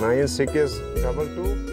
9622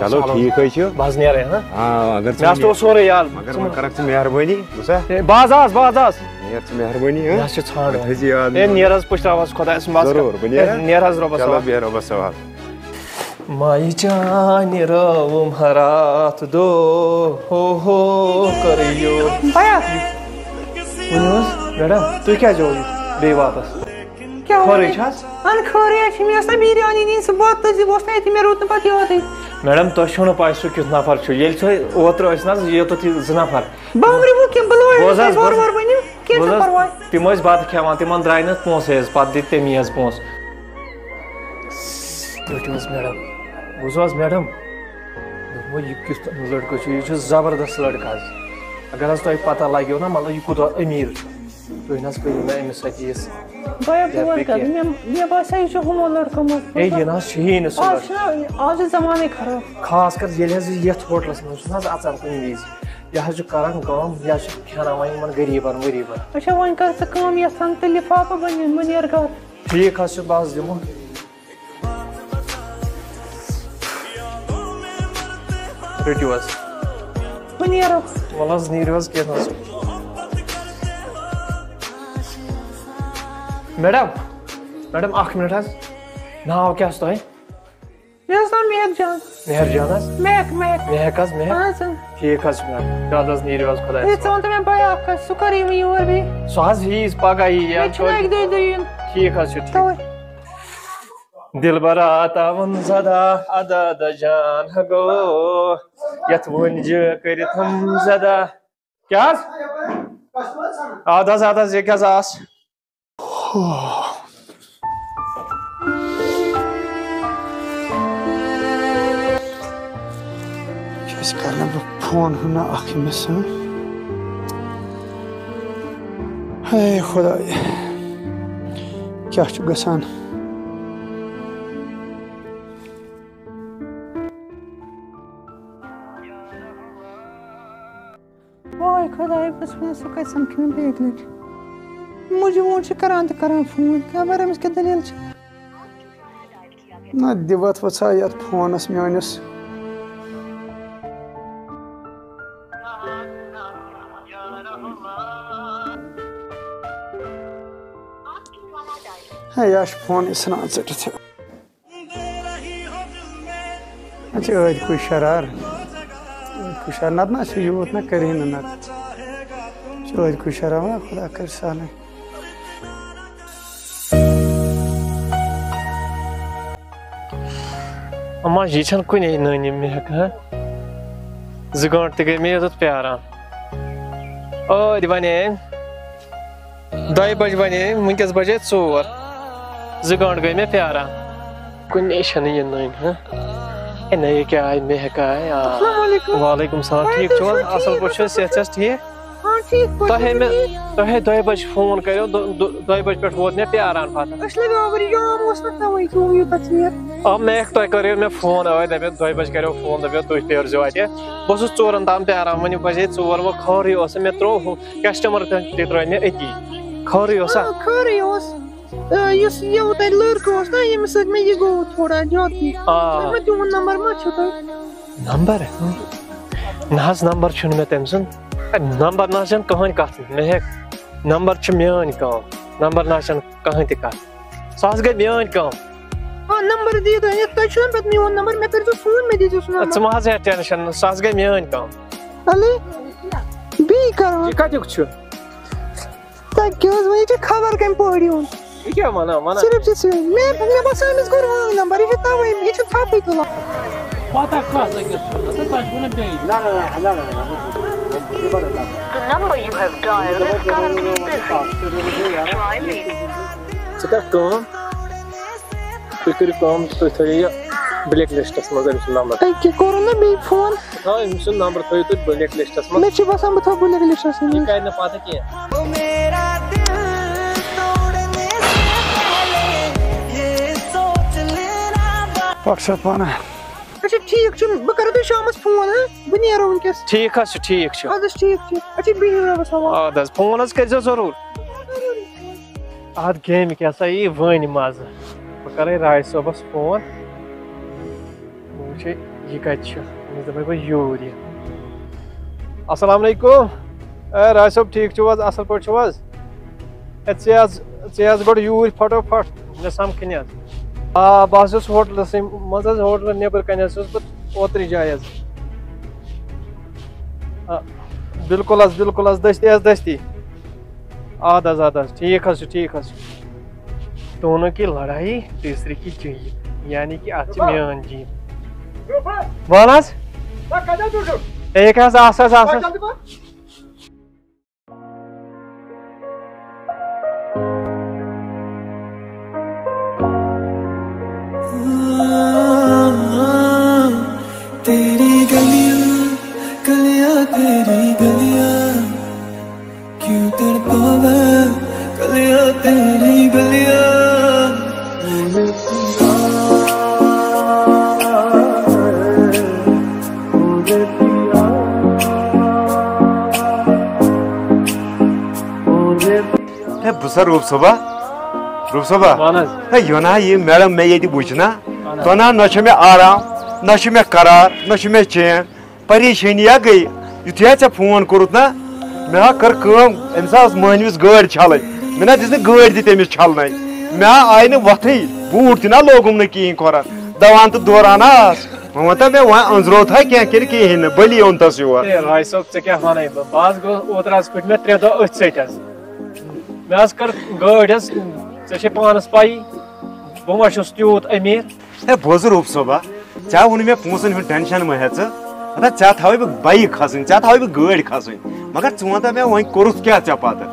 چلو ٹھیک ہے بہت نیرے نا ہاں اگر مےٚ تو سورُے یاد مگر وۄنۍ کرکھ ژٕ مہربٲنی بوٗزا باز آس نیر ژٕ مہربٲنی مےٚ چھِ ژھانٛڈ تھٲیزِ یاد ہے نیر حظ پُشراوس خۄدایس بس ضروٗر بہٕ نیرٕ نیر حظ رۄبس چلو حوال بیٚہہ رۄبس حوال ماے چانہِ رٲوٕم راتھ دۄہ ہو کٔرِو بیا ؤنِو حظ میڈم تُہۍ کیٛازِ آوٕ بیٚیہِ واپس کیٛاہ خٲرٕے چھِ حظ خٲرٕے چھِ مےٚ ٲس نا بِریانی نِنۍ سُہ بتہٕ زِ اوس نہٕ اَتہِ مےٚ روٗد نہٕ پتہٕ یادٕے میڈم تۄہہِ چھو نہٕ پاے سُہ کیُتھ نفر چھُ ییٚلہِ تُہۍ اوترٕ ٲسۍ نہ حظ یوٚتَتھ یہِ 2 نفر بامبرِمو کیٚنٛہہ بہٕ بوز حظ وارٕ وارٕ ؤنِو کیٚنٛہہ چھُنہٕ پرواے تِم ٲسۍ بتہٕ کھٮ۪وان تِمن درٛاے نہٕ پونٛسہٕ حظ پتہٕ دِتۍ تٔمی حظ پونٛسہٕ وٕچھِو حظ میڈم بوٗزِو حظ میڈم دوٚپمو یہِ کیُتھ لڑکہٕ چھُ یہِ چھُ زبردست لڑکہٕ حظ اگر حظ تۄہہِ پتہ لگیو نا مطلب یہِ کوٗتاہ أمیٖر چھُ تُہۍ نہ حظ کٔرِو مےٚ أمِس سۭتۍ یِژھ بیا بہٕ کَرٕ مےٚ باسان یہِ چھُ ہُمو لڑکہٕ منٛز ہے یہِ نہ حظ چھُیی نہٕ سُہ آز چھُنہ آز چھُ زمانے خراب خاص کر ییٚلہِ حظ یہِ یتھ ہوٹلس منٛز چھُنہ حظ اژان کُنہِ وِزِ یہِ حظ چھُ کران کٲم یہِ حظ چھُ کھٮ۪ناوان یِمن غریٖبن ؤریٖبن اچھا وۄنۍ کر ژٕ کٲم یژھان تہٕ لِفافہٕ بہٕ نیرٕ گرٕ ٹھیٖک حظ چھُ بہٕ حظ دِمو رٔٹِو حظ بہٕ نیرو وَلہٕ حظ نیٖرِو حظ کیٚنٛہہ نہٕ حظ میڈم اکھ مِنٹ حظ ناو کیٛاہ چھُ تۄہہِ مےٚ اوس ناو مہک جان مہر جان حظ مہک مہک حظ مہک ٹھیٖک حظ چھُ میڈم چلو حظ نیٖرِو حظ خۄدایس ژٕ وَن تہٕ مےٚ بیا اکھ کَتھ سُہ کر یی وۄنۍ یور بیٚیہِ سُہ حظ یی پگاہ یی مےٚ چھُنہٕ اَکہِ دۄیہِ یُن ٹھیٖک حظ چھُ تَوَے دِلبرا تاوُن زدا عدد جان گو یتھ ؤنجہِ کٔرِتھم زدا کیٛاہ حظ اَدٕ حظ ییٚکیٛاہ حظ آس کیٛازِ کَرٕ نہٕ بہٕ فون ہُنا اکھ أمِس ہے خۄداے کیٛاہ چھُ گژھان واے خۄدایا بہٕ ٲسٕس وَنان سُہ کَتہِ سَمکھِ مےٚ بیٚیہِ لَٹہِ موٗجوٗد چھُ کران تہٕ کران فون خبر أمِس کیٛاہ دٔلیٖل چھِ نہ دِوَتھ وَژھا یَتھ فونَس میٛٲنِس ہے یہِ چھُ فونٕے ژھٕنان ژٔٹِتھ اچھا ٲدۍ کُے شرار نتہٕ نہ چھُ یوٗت نہ کَرِ نہٕ نتہٕ چھُ ٲدۍ کُے شرار وَ خۄدا کَرِ سہلٕے اما یہِ چھنہٕ کُنے نٲنۍ مہک ہا 2 گٲنٛٹہٕ تہِ گٔے مےٚ یوٚتَتھ پیاران ٲدۍ وَنے 2 بجہِ وَنے وٕنکٮ۪س بجے 4 2 گٲنٛٹہٕ گٔے مےٚ پیاران کُنے چھنہٕ یہِ نٲنۍ ہا اے نہ یہِ کیٛاہ آے مہک آے وعلیکُم سلام ٹھیٖک چھِو حظ اَصٕل پٲٹھۍ چھِو حظ صحت چھِ حظ ٹھیٖک تۄہے 2 بجہِ فون کَریو 2 بجہِ پٮ۪ٹھ ووت مےٚ پیاران پَتہٕ مہک تۄہہِ کَریو مےٚ فون دَپیو 2 بجہِ کَریو فون دَپیو تُہۍ پیٲرزیو اَتہِ بہٕ اوسُس 4 تام پیاران وۄنۍ بجے 4 وۄنۍ خٲرٕے اوس مےٚ ترٛوو ہُہ کسٹمر تہِ ترٛٲے مےٚ أتی خٲرٕے اوسا خٲرٕے اوس یُس یہِ تَتہِ لٔڑکہٕ اوس نا ییٚمِس سۭتۍ مےٚ یہِ گوٚو تھوڑا زیادتی تِہُنٛد نمبر ما چھُ تۄہہِ نمبر نہ حظ نمبر چھُنہٕ مےٚ تٔمۍ سُنٛد نمبر نہ حظ چھنہٕ کٕہٕنۍ کتھ مہک نمبر چھُ میٲنۍ کٲم نمبر نہ حظ چھنہٕ کٕہٕنۍ تہِ کتھ سُہ حظ گٔے میٲنۍ کٲم نمبر دِیِو تۄہہِ چھُو نہٕ پتہٕ میون نمبر مےٚ کٔرۍزیو فون مےٚ دیٖزیو سُہ ژٕ مہ حظ ہےٚ ٹٮ۪نشن سُہ حظ گٔے میٲنۍ کٲم اَلے بیٚیہِ کرو یہِ کتیُک چھُ تۄہہِ کیٛاہ حظ وۄنۍ یہِ چھِ خبر کمہِ پٲٹھۍ یُن یہِ کیٛاہ وَنان صرف چھِ مےٚ باسان أمِس کوٚر وٲنۍ نمبر یہِ چھُ تَوَے یہِ چھُ تھپھٕے تُلان ژٕ کر کٲم تُہۍ کٔرِو کٲم تُہۍ تھٲیِو یہِ بلیک لسٹس منٛز أمۍ سُنٛد نمبر أکہِ کوٚرُن نا بیٚیہِ فون أمۍ سُنٛد نمبر تھٲیِو تُہۍ بلیک لسٹس منٛز مےٚ چھُ باسان بہٕ تھاوٕ بلیک لسٹس یہِ منٛز کرِ نہٕ پتہٕ کینٛہہ پۄکسا پانہ اچھا ٹھیٖک چھُ بہٕ کرو تۄہہِ شامس فون بہٕ نیرو وٕنکٮ۪س ٹھیٖک حظ چھُ ٹھیٖک چھُ اَدٕ حظ ٹھیٖک چھُ اچھا بِہِو رۄبس حوال اَدٕ حظ فون حظ کٔرۍزیو ضروٗر اتھ گیمہِ کیٛاہ سا یی وٲنۍ مزٕ بہٕ کرے راے صٲبس فون بہٕ وٕچھے یہ کتہِ چھُ أمِس دَپَے بہٕ یوٗرۍ یہِ السلام علیکُم اے راج صٲب ٹھیٖک چھِو حظ اَصٕل پٲٹھۍ چھِو حظ ہے ژٕ حظ گۄڈٕ یوٗرۍ فٹوفٹ مےٚ سَمکھٕنۍ حظ آ بہٕ حظ چھُس ہوٹلَسٕے منٛز حظ ہوٹلہٕ نیٚبرٕ کَنۍ حظ چھُس بہٕ اوترٕ جایہِ حظ بِلکُل حظ دٔستی حظ دٔستی آد حظ ٹھیٖک حظ چھُ دونوں کی لڑائی تیسرے کی جیت یعنی کہ اَتھ چھِ میٛٲنۍ جیت وَن حظ ایک حظ آس تیری گلیاں گلیاں تیری گلیاں کیوں تڑپاوے گلیاں تیری گلیاں بسا روب صبح وَن حظ یہ نا یہ میڈم میں یہ وچنا تو نا نہ میں آرام نہ میں قرار نہ میں چین پریشانیاں گئی یتھے ژےٚ فون کوٚرُتھ نا مےٚ ہا کٔر کٲم أمِس ہا ٲس مٲنۍوِس گٲڑۍ چھلٕنۍ مےٚ نا دِژ نہٕ گٲڑۍ تہِ تٔمِس چھلنَے مےٚ ہا آیہِ نہٕ وۄتھٕے بوٗٹھ تہِ نا لوگُم نہٕ کِہیٖنۍ کھۄرن دوان تہٕ دوران آس وۄنۍ ؤنۍ تو مےٚ وۄنۍ أنٛزروتھا کینٛہہ کِنہٕ کِہیٖنۍ نہٕ بٔلی اوٚنتَس یور ہے راج صٲب ژےٚ کیٛاہ وَنَے بہٕ حظ گوٚو اوترٕ حظ پھٕٹۍ مےٚ 3 دۄہ أتھۍ سۭتۍ حظ مےٚ حظ کٔر گٲڑۍ حظ ژےٚ چھے پانَس پَیی بہٕ ما چھُس تیوٗت أمیٖر ہے بوز روب صٲبا ژےٚ ووٚنُے مےٚ پونٛسَن ہُنٛد ٹٮ۪نشَن مہ ہےٚ ژٕ اَدا ژےٚ تھاوَے بہٕ بایِک کھسٕنۍ ژےٚ تھاوَے بہٕ گٲڑۍ کھسٕنۍ مگر ژٕ وَن تہٕ مےٚ وۄنۍ کوٚرُتھ کیٛاہ ژےٚ پَتہٕ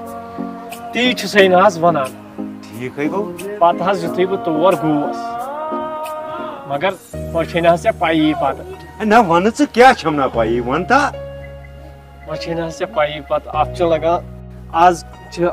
تی چھُسَے نہٕ حظ وَنان ٹھیٖکھٕے گوٚو پَتہٕ حظ یُتھُے بہٕ تور گوس مگر وۄنۍ چھے نہٕ حظ ژےٚ پَیی پَتہٕ نہ وَنہٕ ژٕ کیٛاہ چھَم نہ پَیی وَن تا وۄنۍ چھے نہٕ حظ ژےٚ پَیی پَتہٕ اَتھ چھُ لگان آز چھِ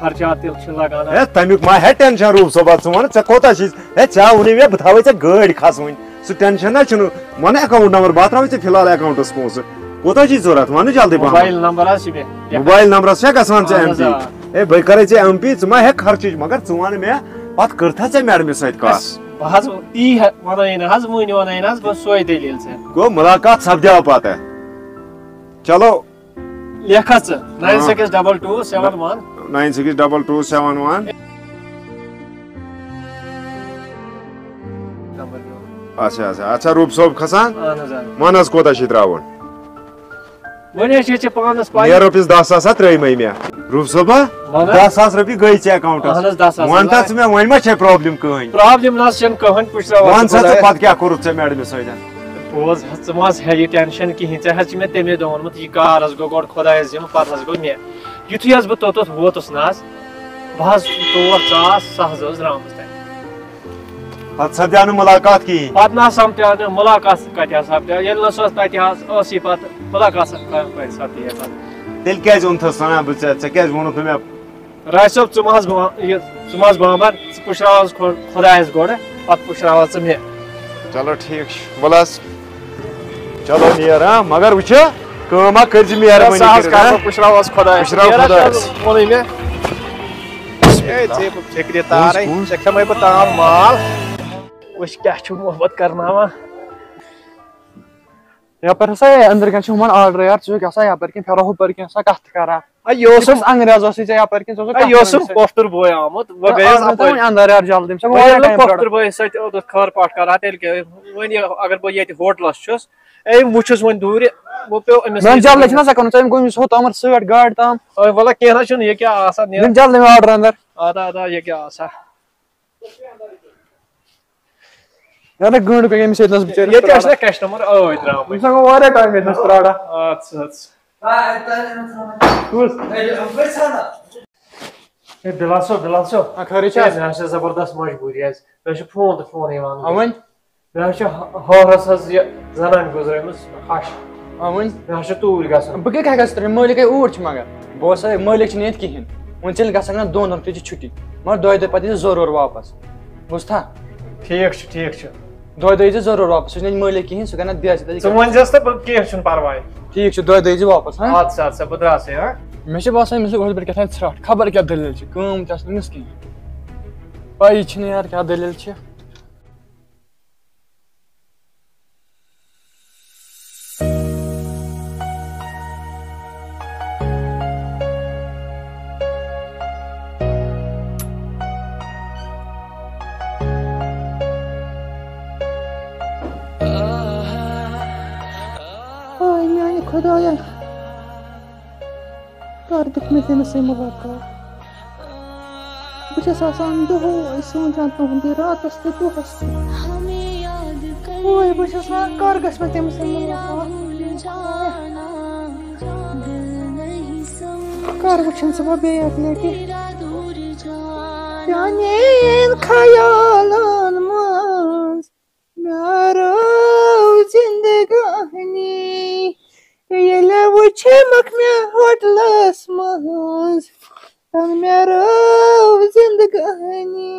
خرچات تہِ چھِ لگان ہے تَمیُک ما ہے ٹٮ۪نشَن روب صٲبا ژٕ وَن ژےٚ کوتاہ چھِ ہے ژےٚ ووٚنُے مےٚ بہٕ تھاوَے ژےٚ گٲڑۍ کھسوٕنۍ سُہ ٹٮ۪نشَن نہ چھُنہٕ وَن اٮ۪کاوُنٛٹ نمبر بہٕ ترٛاوَے ژےٚ فِلحال اٮ۪کاوُنٛٹَس پونٛسہٕ کوتاہ چھُے ضوٚرَتھ وَنہٕ جلدی موبایل نمبر حظ چھِ مےٚ موبایل نمبرَس چھےٚ گژھان ژےٚ ایم اہن حظ پی ہے بہٕ کَرے ژےٚ ایم پی ژٕ ما ہٮ۪کھ خرچٕچ مگر ژٕ وَن مےٚ پَتہٕ کٔرتھا ژےٚ میڈمہِ سۭتۍ کَتھ بہٕ حظ تی وَنَے نہٕ حظ وٕنۍ وَنَے نہٕ حظ بہٕ سۄے دٔلیٖل ژےٚ گوٚو مُلاقات سپدیو پَتہٕ چلو لیکھ حظ ژٕ 962271 962271 اچھا روب صٲب کھسان اہن حظ وَن حظ کوتاہ چھُے ترٛاوُن وۄنۍ حظ چھے ژےٚ پانَس پَے مےٚ رۄپیَس 10 ساس ہا ترٛٲیمَے مےٚ روب صٲبا 10 ساس رۄپیہِ گٔے ژےٚ اہن حظ اٮ۪کاوُنٛٹَس 10 ساس وَن تا ژٕ مےٚ وۄنۍ ما چھے پرٛابلِم کٕہٕنۍ پرٛابلِم نہ حظ چھَنہٕ کٕہٕنۍ پُشراوان وَن سا ژٕ پَتہٕ کیٛاہ کوٚرُتھ ژےٚ میڈمہِ سۭتۍ بوز حظ ژٕ مہ حظ ہےٚ یہِ ٹٮ۪نشَن کِہیٖنۍ ژےٚ حظ چھِ مےٚ تَمے دۄہ ووٚنمُت یہِ کار حظ گوٚو گۄڈٕ خۄدایَس دِنہٕ پَتہٕ حظ گوٚو مےٚ یُتھُے حظ بہٕ توٚتَتھ ووتُس نہ حظ بہٕ حظ تور ژاس سۄ حظ ٲس درٛامٕژ تَتہِ پَتہٕ سپدیو نہٕ مُلاقات کِہیٖنۍ پَتہٕ نہ سَمکھیو نہٕ مُلاقات کَتہِ حظ سَپدیو ییٚلہِ نہٕ سۄ تَتہِ حظ ٲسٕے پَتہٕ مُلاقات کَتہِ سَپدے پَتہٕ تیٚلہِ کیٛازِ اوٚنتھَس وَنان بہٕ ژےٚ کیٛازِ ووٚنُتھ نہٕ مےٚ راج صٲب ژٕ مہ حظ ژٕ مہ حظ بامبر ژٕ پُشراو حظ خۄدایَس گۄڈٕ پَتہٕ پُشراو ژٕ مےٚ چلو ٹھیٖک چھُ وَلہٕ حظ چلو نیر ہاں مگر وٕچھ کٲم ہا کٔرۍ زِ مہربٲنی سُہ حظ کٔرِتھ کَرٕ ہاں بہٕ پُشراو حظ خۄدایَس پُشراو خۄدایَس. ووٚنُے مےٚ ہے ژے بہٕ فِکرِ تارے ژےٚ کھٮ۪مَے بہٕ تام مال وٕچھ کیٛاہ چھُ محبت کرناوان یپٲرۍ ہسا أنٛدرٕ کَنۍ چھُ ہُمن آرڈر یار ژٕ چھُکھ آسان یپٲرۍ کِنۍ پھیرو ہُپٲرۍ کِنۍ آسان کَتھ کران یہِ اوسُم انگریز اوسُے ژےٚ یپٲرۍ کِنۍ ژٕ اوسُکھ یہِ اوسُم پۄفتُر بوے آمُت بہٕ گٔیَس اَپٲرۍ اندر یار جلدی پۄفتُر بٲیِس سۭتۍ اوتَتھ خٲر پاٹھ کران تیٚلہِ کیٛاہ وۄنۍ اگر بہٕ ییٚتہِ ہوٹلَس چھُس ہے بہٕ چھُس وۄنۍ دوٗرِ وۄنۍ پیوٚو أمِس جلدی چھُنہ ژےٚ کَرُن ژٕ گوٚمُت ہوتامَتھ سۭتۍ گاڑِ تام وَلہٕ کیٚنٛہہ نہ چھُنہٕ یہِ کیٛاہ آسان نیران جلدی مےٚ آرڈر اندر اَدا یہِ کیٛاہ آسان یارٕ گٲنٛٹہٕ گٔے أمِس ییٚتنَس بِچٲرِس ییٚتہِ ٲسۍ نہ کسٹمر ٲدۍ درٛامٕتۍ وٕنہِ گوٚو واریاہ ٹایم ییٚتنَس پرٛاران اَدٕ سا ہے بِلال صٲب خٲرٕے چھا مےٚ حظ چھِ زبردست مجبوٗری حظ مےٚ چھُ فون تہٕ فونٕے یِوان وۄنۍ مےٚ حظ چھِ ہورَس حظ یہِ زنان گُزریمٕژ ہَش وۄنۍ مےٚ حظ چھُ توٗرۍ گژھُن بہٕ کیٛاہ گژھٕ ترٛٲوِتھ مٲلِک اوٗرۍ چھِ مگر بہٕ اوسَے مٲلِک چھِنہٕ ییٚتہِ کِہیٖنۍ وۄنۍ ژٔلۍ گژھکھ نا 2 دۄہن تہِ چھِ چھُٹی مگر 2 دۄہ پَتہٕ یی زٕ ضروٗر واپَس بوٗزتھا ٹھیٖک چھُ 2 دۄہ یی زِ ضروٗر واپَس سُہ چھُنہٕ ییٚتہِ مٲلِک کِہیٖنۍ سُہ کَرِ نہٕ بیٚیہِ ژٕ ؤنۍزٮ۪س تہٕ بہٕ کیٚنٛہہ چھُنہٕ پَرواے ٹھیٖک چھُ 2 دۄہ یی زِ واپَس ہاں اَدٕ سا بہٕ درٛاسے ہاں مےٚ چھِ باسان أمِس اوس کیٛاہ تام ژھرٛاٹھ خبر کیٛاہ دٔلیٖل چھِ کٲم تہِ آسہِ نہٕ أمِس کِہیٖنۍ پَیی چھِنہٕ یارٕ کیٛاہ دٔلیٖل چھِ خدایا کر دکھ مےٚ تٔمِس سۭتۍ مُلاقات بہٕ چھَس آسان دۄہَے سونٛچان تُہُنٛد یہِ راتَس تہِ دۄہَس تہِ اوے بہٕ چھَس وَنان کر گژھِ مےٚ تٔمِس سۭتۍ مُلاقات کر وٕچھن سُہ بہٕ بیٚیہِ اَکہِ لَٹہِ چانٮ۪ن خیالن منٛز مےٚ رٲو زندگانی ییٚلہِ وٕچھمکھ مےٚ ہوٹلَس منٛز مےٚ رٲو زندگانی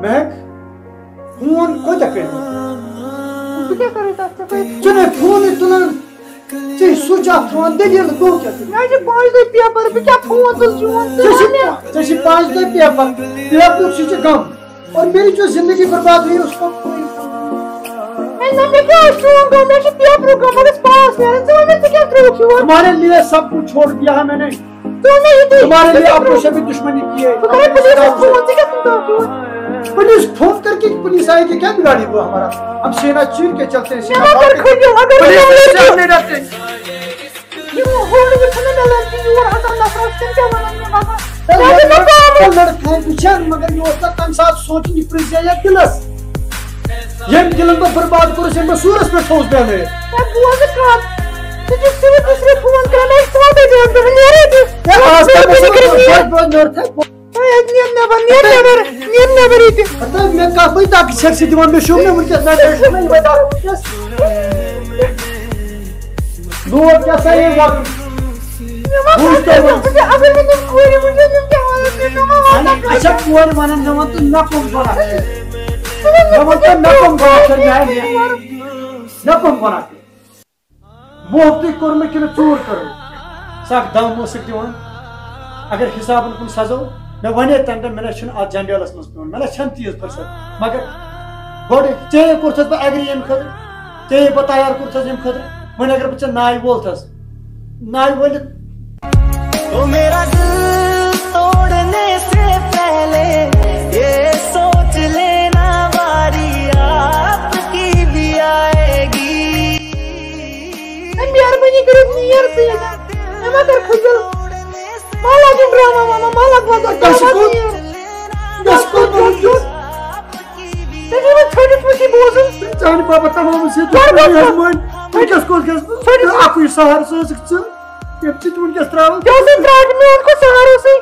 مہک فون کوتاہ کٔرِو بہٕ کیٛاہ کَرٕ تَتھ ژےٚ ژٕ نَے فونٕے تُلان ژےٚ سُچ آف تھاوان دٔلیٖل گوٚو کیٛاہ مےٚ چھِ 5 دۄہ پیپر بہٕ کیٛاہ فون تُل چون ژےٚ چھِ 5 دۄہ پیپرُک سُہ چھُ غم اور میری جو زندگی برباد ہوئی اس کو نہ مےٚ کیٛاہ چھُ چون غم مےٚ چھُ پیپرُک غم مےٚ گژھِ پاس نیرُن ژٕ وَن مےٚ ژٕ کیٛاہ ترٛووُکھ یور تمہارے لیے سب کچھ چھوڑ دیا ہے میں نے تمہارے لیے اپنوں سے بھی دشمنی کی ہے پولیس فون کر کے پولیس آئے گی کیا بگاڑی وہ ہمارا ہم سینا چیر کے چلتے ہیں مگر یہ تمہ سات سوچنی پریزیا دلس یم دلن بہ برباد کورس یم سورس پہ تھوس بیانے محبت کور میں کن ژور کرو سخ دم اوسک دِوان اگر حسابن کن سزو مے ونے تمہ دۄہ مےٚ چھُنہٕ اتھ جنجالس منٛز پیوٚن مےٚ چھنہٕ تیٖژ فرصت مگر گۄڈٕ ژےٚ کوٚرتھس بہٕ ایگری ییٚمہِ خٲطرٕ ژےٚ بہٕ تیار کوٚرتھس ییٚمہِ خٲطرٕ وۄنۍ اگر بہٕ ژےٚ ناے وولتھس ناے وٲلِتھ مہربانی کٔرِتھ نیر ژٕ ییٚتٮ۪ن مےٚ ما کر خجل ما لاگُن ڈراما ماما ما لاگ وۄنۍ ژےٚ چھُے مےٚ ژھٔٹِتھ وٕچھی بوزُن چانہِ باپتھ تمام وٕنکیٚس کوٚت گژھِ بہٕ اکُے سہارٕ سُہ ٲسٕکھ ژٕ ییٚمہِ ژٕ وٕنکیٚس تراوان ژےٚ اوسُے تراوُن میون کُس سہارٕ اوسُے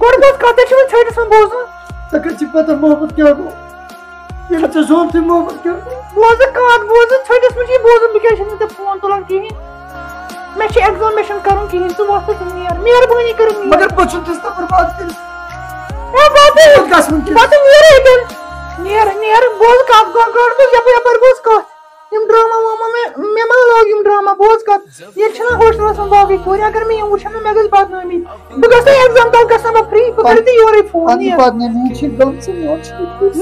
گۄڈٕ گژھ کَتھ چھُ مےٚ ژھٔٹِتھ وۄنۍ بوزُن ژےٚ کَتہِ چھِ پتہ محبت کیٛاہ گوٚو ییٚلہِ ژےٚ زونتھٕے محبت کیٛاہ گوٚو بوزٕ کَتھ بوزُن ژھٔٹِتھ وٕچھی بوزُن بہٕ کیٛازِ چھُس نہٕ ژےٚ فون تُلان کِہیٖنۍ مےٚ چھِ ایٚگزام مےٚ چھُنہٕ کَرُن کِہیٖنۍ ژٕ وۄتھ تہٕ نیر مہربٲنی کٔرِتھ نیر مگر بہٕ چھُس تہِ برباد کٔرِتھ پتہٕ نیر ییٚتٮ۪ن نیر نیر بوز کَتھ گۄڈٕ بوز یپٲرۍ بوز کَتھ یِم ڈراما واما مےٚ ما لوگ یِم ڈراما بوز کَتھ ییٚتہِ چھِنہ ہوسٹلَس منٛز باقٕے کورِ اگر مےٚ یِم وٕچھن نہ مےٚ گژھِ بدنٲمی بہٕ گژھٕ ایٚگزام تل گژھٕ بہٕ فری بہٕ کَرٕ ژےٚ یورے فون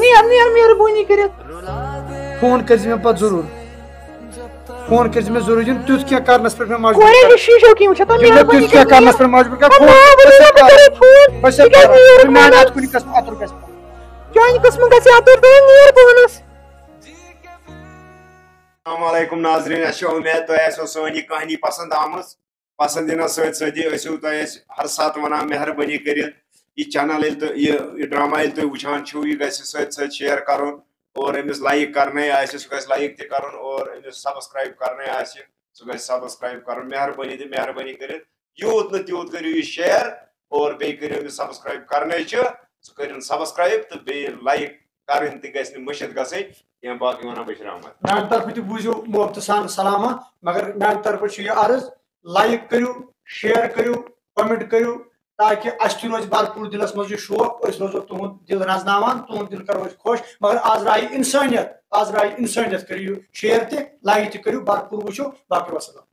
نیر نیر مہربٲنی کٔرِتھ فون کٔرزِ مےٚ پتہٕ ضروٗر فون کٔرزِ مےٚ ضروٗر یِم تیُتھ کینٛہہ کرنس پٮ۪ٹھ مےٚ مجبوٗر کورے شیٖشو کینٛہہ وٕچھا تیُتھ کینٛہہ کرنس پٮ۪ٹھ مجبوٗر کر میانہِ اتھ کُنہِ قٕسمہٕ اَتُر گژھِ چانہِ قٕسمہٕ گژھِ اَتُر تہٕ نیر پانس السلام علیکم ناظرین اَسہِ چھِ اُمید تۄہہِ آسیو سٲنۍ یہِ کہانی پسنٛد آمٕژ پسنٛد یِنس سۭتۍ سۭتی ٲسِو تۄہہِ أسۍ ہر ساتہٕ ونان مہربٲنی کٔرِتھ یہ چینل یہ ڈرامہ ییٚلہِ تُہۍ وٕچھان چھِو یہِ گژھِ سۭتۍ سۭتۍ شِیر کَرُن اور أمِس لایک کرنے آسہِ سُہ گژھِ لایک تہِ کَرُن اور أمِس سبسکرایب کرنے آسہِ سُہ گژھِ سبسکرایب کَرُن مہربٲنی تہٕ مہربٲنی کٔرِتھ یوٗت نہٕ تیوٗت کٔرِو یہِ شِیر اور بیٚیہِ کٔرِو أمِس سبسکرایب کرنے چھِ سُہ کٔرِن سبسکرایب تہٕ بیٚیہِ لایک کرٕنۍ تہِ گژھِ نہٕ مٔشِتھ گژھٕنۍ کینٛہہ باقٕے وَنان بشیٖر احمد. میانہِ طرفہٕ تہِ بوٗزِو محبتہٕ سان سلامہ مگر میانہِ طرفہٕ چھُ یہِ عرض لایک کٔرِو شِیر کٔرِو کومنٹ کٔرِو تاکہِ اَسہِ تہِ روزِ بھرپوٗر دِلس منٛز یہِ شوق أسۍ روزو تُہُنٛد دِل رزناوان تُہُنٛد دِل کرو أسۍ خۄش مگر آز درٛایہِ اِنسٲنیت کٔرِو شِیر تہِ لایک تہِ کٔرِو بھرپوٗر وٕچھِو باقٕے وسلام.